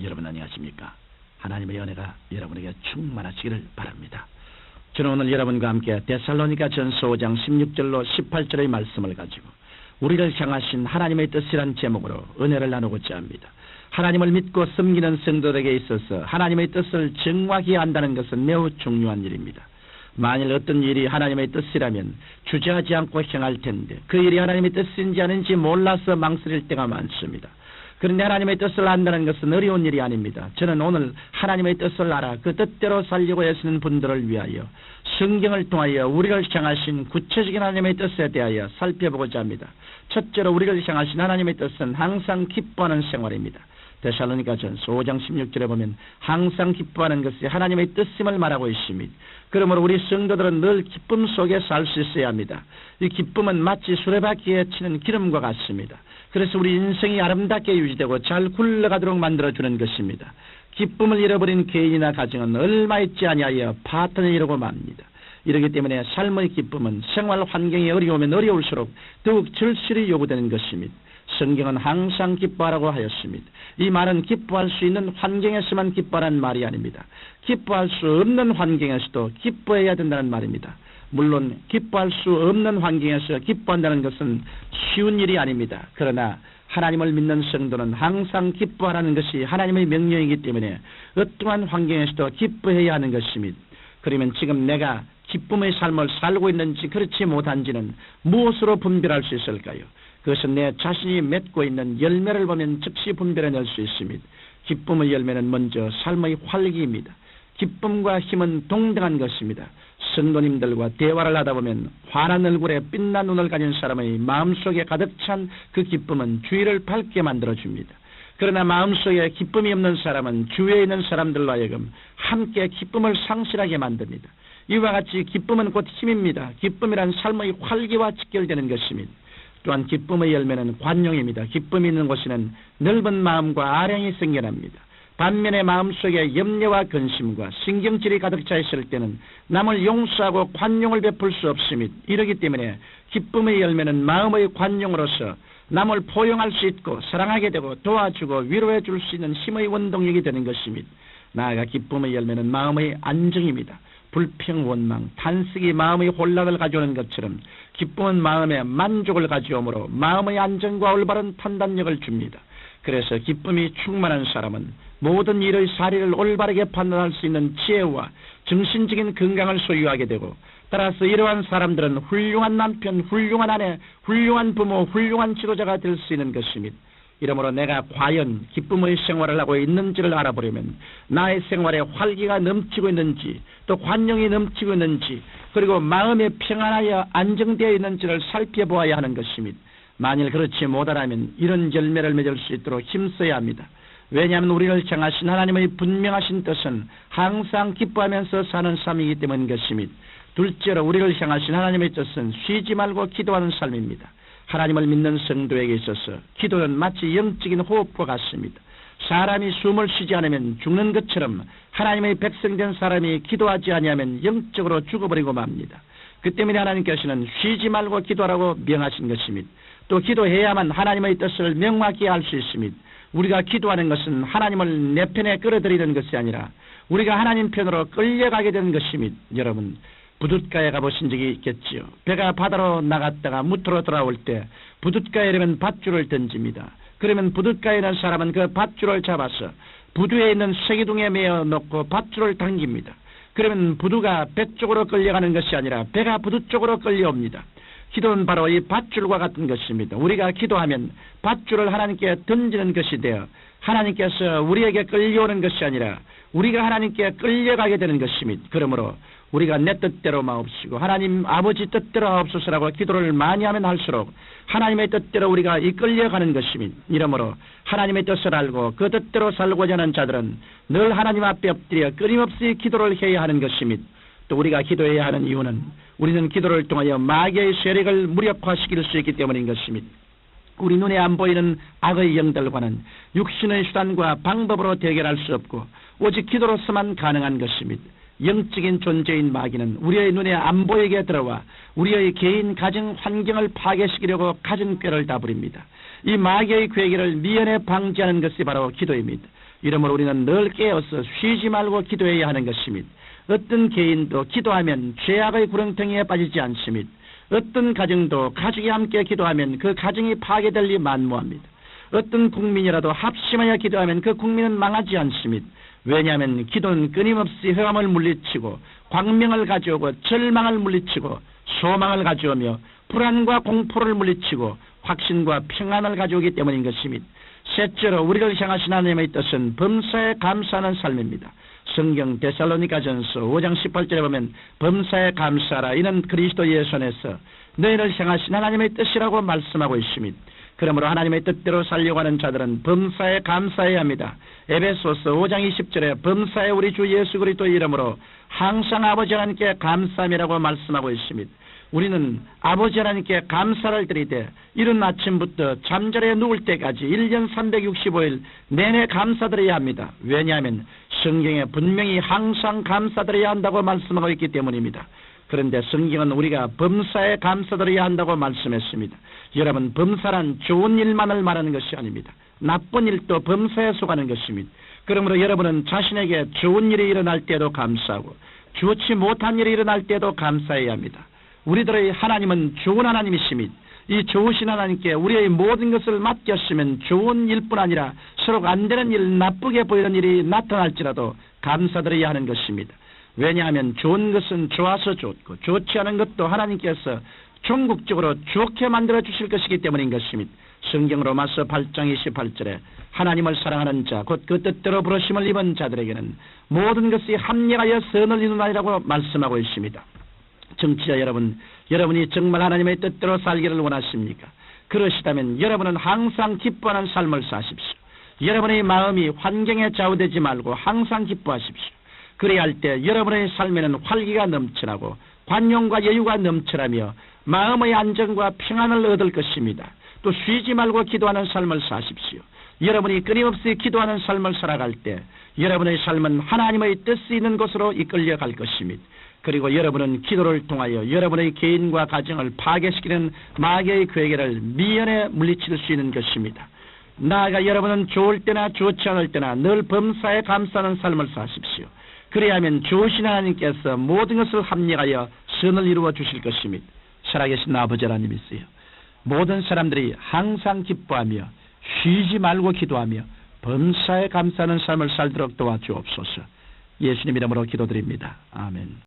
여러분 안녕하십니까? 하나님의 은혜가 여러분에게 충만하시기를 바랍니다. 저는 오늘 여러분과 함께 데살로니가 전서 5장 16절로 18절의 말씀을 가지고 우리를 향하신 하나님의 뜻이란 제목으로 은혜를 나누고자 합니다. 하나님을 믿고 섬기는 성도들에게 있어서 하나님의 뜻을 정확히 안다는 것은 매우 중요한 일입니다. 만일 어떤 일이 하나님의 뜻이라면 주저하지 않고 행할 텐데 그 일이 하나님의 뜻인지 아닌지 몰라서 망설일 때가 많습니다. 그런데 하나님의 뜻을 안다는 것은 어려운 일이 아닙니다. 저는 오늘 하나님의 뜻을 알아 그 뜻대로 살려고 애쓰는 분들을 위하여 성경을 통하여 우리를 향하신 구체적인 하나님의 뜻에 대하여 살펴보고자 합니다. 첫째로 우리를 향하신 하나님의 뜻은 항상 기뻐하는 생활입니다. 데살로니가 전서 5장 16절에 보면 항상 기뻐하는 것이 하나님의 뜻임을 말하고 있습니다. 그러므로 우리 성도들은 늘 기쁨 속에 살 수 있어야 합니다. 이 기쁨은 마치 수레바퀴에 치는 기름과 같습니다. 그래서 우리 인생이 아름답게 유지되고 잘 굴러가도록 만들어주는 것입니다. 기쁨을 잃어버린 개인이나 가정은 얼마 있지 아니하여 파탄을 이루고 맙니다. 이렇기 때문에 삶의 기쁨은 생활 환경이 어려우면 어려울수록 더욱 절실히 요구되는 것입니다. 성경은 항상 기뻐하라고 하였습니다. 이 말은 기뻐할 수 있는 환경에서만 기뻐하라는 말이 아닙니다. 기뻐할 수 없는 환경에서도 기뻐해야 된다는 말입니다. 물론 기뻐할 수 없는 환경에서 기뻐한다는 것은 쉬운 일이 아닙니다. 그러나 하나님을 믿는 성도는 항상 기뻐하라는 것이 하나님의 명령이기 때문에 어떠한 환경에서도 기뻐해야 하는 것입니다. 그러면 지금 내가 기쁨의 삶을 살고 있는지 그렇지 못한지는 무엇으로 분별할 수 있을까요? 그것은 내 자신이 맺고 있는 열매를 보면 즉시 분별해낼 수 있습니다. 기쁨의 열매는 먼저 삶의 활기입니다. 기쁨과 힘은 동등한 것입니다. 성도님들과 대화를 하다 보면 환한 얼굴에 빛난 눈을 가진 사람의 마음속에 가득 찬 그 기쁨은 주위를 밝게 만들어줍니다. 그러나 마음속에 기쁨이 없는 사람은 주위에 있는 사람들로 하여금 함께 기쁨을 상실하게 만듭니다. 이와 같이 기쁨은 곧 힘입니다. 기쁨이란 삶의 활기와 직결되는 것입니다. 또한 기쁨의 열매는 관용입니다. 기쁨이 있는 곳에는 넓은 마음과 아량이 생겨납니다. 반면에 마음속에 염려와 근심과 신경질이 가득 차 있을 때는 남을 용서하고 관용을 베풀 수 없습니다. 이러기 때문에 기쁨의 열매는 마음의 관용으로서 남을 포용할 수 있고 사랑하게 되고 도와주고 위로해 줄 수 있는 힘의 원동력이 되는 것입니다. 나아가 기쁨의 열매는 마음의 안정입니다. 불평, 원망, 탄식이 마음의 혼란을 가져오는 것처럼 기쁨은 마음의 만족을 가져오므로 마음의 안정과 올바른 판단력을 줍니다. 그래서 기쁨이 충만한 사람은 모든 일의 사리를 올바르게 판단할 수 있는 지혜와 정신적인 건강을 소유하게 되고 따라서 이러한 사람들은 훌륭한 남편, 훌륭한 아내, 훌륭한 부모, 훌륭한 지도자가 될 수 있는 것입니다. 이러므로 내가 과연 기쁨의 생활을 하고 있는지를 알아보려면 나의 생활에 활기가 넘치고 있는지 또 관용이 넘치고 있는지 그리고 마음에 평안하여 안정되어 있는지를 살펴보아야 하는 것입니다. 만일 그렇지 못하다면 이런 열매를 맺을 수 있도록 힘써야 합니다. 왜냐하면 우리를 향하신 하나님의 분명하신 뜻은 항상 기뻐하면서 사는 삶이기 때문인 것입니다. 둘째로 우리를 향하신 하나님의 뜻은 쉬지 말고 기도하는 삶입니다. 하나님을 믿는 성도에게 있어서 기도는 마치 영적인 호흡과 같습니다. 사람이 숨을 쉬지 않으면 죽는 것처럼 하나님의 백성된 사람이 기도하지 아니하면 영적으로 죽어버리고 맙니다. 그 때문에 하나님께서는 쉬지 말고 기도하라고 명하신 것입니다. 또 기도해야만 하나님의 뜻을 명확히 알 수 있습니다. 우리가 기도하는 것은 하나님을 내 편에 끌어들이는 것이 아니라 우리가 하나님 편으로 끌려가게 되는 것입니다. 여러분 부둣가에 가보신 적이 있겠지요. 배가 바다로 나갔다가 무트로 돌아올 때 부둣가에 이르면 밧줄을 던집니다. 그러면 부둣가에 있는 사람은 그 밧줄을 잡아서 부두에 있는 쇠기둥에 매어 놓고 밧줄을 당깁니다. 그러면 부두가 배 쪽으로 끌려가는 것이 아니라 배가 부두 쪽으로 끌려옵니다. 기도는 바로 이 밧줄과 같은 것입니다. 우리가 기도하면 밧줄을 하나님께 던지는 것이 되어 하나님께서 우리에게 끌려오는 것이 아니라 우리가 하나님께 끌려가게 되는 것입니다. 그러므로 우리가 내 뜻대로 마옵시고 하나님 아버지 뜻대로 하옵소서라고 기도를 많이 하면 할수록 하나님의 뜻대로 우리가 이끌려가는 것입니다. 이러므로 하나님의 뜻을 알고 그 뜻대로 살고자 하는 자들은 늘 하나님 앞에 엎드려 끊임없이 기도를 해야 하는 것입니다. 또 우리가 기도해야 하는 이유는 우리는 기도를 통하여 마귀의 세력을 무력화시킬 수 있기 때문인 것입니다. 우리 눈에 안 보이는 악의 영들과는 육신의 수단과 방법으로 대결할 수 없고 오직 기도로서만 가능한 것입니다. 영적인 존재인 마귀는 우리의 눈에 안 보이게 들어와 우리의 개인 가정 환경을 파괴시키려고 가진 꾀를 다 부립니다. 이 마귀의 괴계를 미연에 방지하는 것이 바로 기도입니다. 이러므로 우리는 늘 깨어서 쉬지 말고 기도해야 하는 것입니다. 어떤 개인도 기도하면 죄악의 구렁텅이에 빠지지 않습니다. 어떤 가정도 가족이 함께 기도하면 그 가정이 파괴될 리 만무합니다. 어떤 국민이라도 합심하여 기도하면 그 국민은 망하지 않습니다. 왜냐하면 기도는 끊임없이 흑암을 물리치고 광명을 가져오고 절망을 물리치고 소망을 가져오며 불안과 공포를 물리치고 확신과 평안을 가져오기 때문인 것입니다. 셋째로 우리를 향하신 하나님의 뜻은 범사에 감사하는 삶입니다. 성경 데살로니가전서 5장 18절에 보면 범사에 감사하라, 이는 그리스도 예수 안에서 너희를 향하신 하나님의 뜻이라고 말씀하고 있습니다. 그러므로 하나님의 뜻대로 살려고 하는 자들은 범사에 감사해야 합니다. 에베소서 5장 20절에 범사에 우리 주 예수 그리스도의 이름으로 항상 아버지 하나님께 감사함이라고 말씀하고 있습니다. 우리는 아버지 하나님께 감사를 드리되 이른 아침부터 잠자리에 누울 때까지 1년 365일 내내 감사드려야 합니다. 왜냐하면 성경에 분명히 항상 감사드려야 한다고 말씀하고 있기 때문입니다. 그런데 성경은 우리가 범사에 감사드려야 한다고 말씀했습니다. 여러분, 범사란 좋은 일만을 말하는 것이 아닙니다. 나쁜 일도 범사에 속하는 것입니다. 그러므로 여러분은 자신에게 좋은 일이 일어날 때도 감사하고 좋지 못한 일이 일어날 때도 감사해야 합니다. 우리들의 하나님은 좋은 하나님이십니다. 이 좋으신 하나님께 우리의 모든 것을 맡겼으면 좋은 일뿐 아니라 서로 안 되는 일, 나쁘게 보이는 일이 나타날지라도 감사드려야 하는 것입니다. 왜냐하면 좋은 것은 좋아서 좋고 좋지 않은 것도 하나님께서 종국적으로 좋게 만들어 주실 것이기 때문인 것입니다. 성경 로마서 8장 28절에 하나님을 사랑하는 자, 곧 그 뜻대로 부르심을 입은 자들에게는 모든 것이 합력하여 선을 이루나이라고 말씀하고 있습니다. 청취자 여러분, 여러분이 정말 하나님의 뜻대로 살기를 원하십니까? 그러시다면 여러분은 항상 기뻐하는 삶을 사십시오. 여러분의 마음이 환경에 좌우되지 말고 항상 기뻐하십시오. 그래야 할 때 여러분의 삶에는 활기가 넘쳐나고 관용과 여유가 넘쳐나며 마음의 안정과 평안을 얻을 것입니다. 또 쉬지 말고 기도하는 삶을 사십시오. 여러분이 끊임없이 기도하는 삶을 살아갈 때 여러분의 삶은 하나님의 뜻이 있는 곳으로 이끌려 갈 것입니다. 그리고 여러분은 기도를 통하여 여러분의 개인과 가정을 파괴시키는 마귀의 괴계를 미연에 물리칠 수 있는 것입니다. 나아가 여러분은 좋을 때나 좋지 않을 때나 늘 범사에 감사하는 삶을 사십시오. 그래야 하면 좋으신 하나님께서 모든 것을 합력하여 선을 이루어 주실 것입니다. 살아계신 아버지 하나님 있어요. 모든 사람들이 항상 기뻐하며 쉬지 말고 기도하며 범사에 감사하는 삶을 살도록 도와주옵소서. 예수님 이름으로 기도드립니다. 아멘.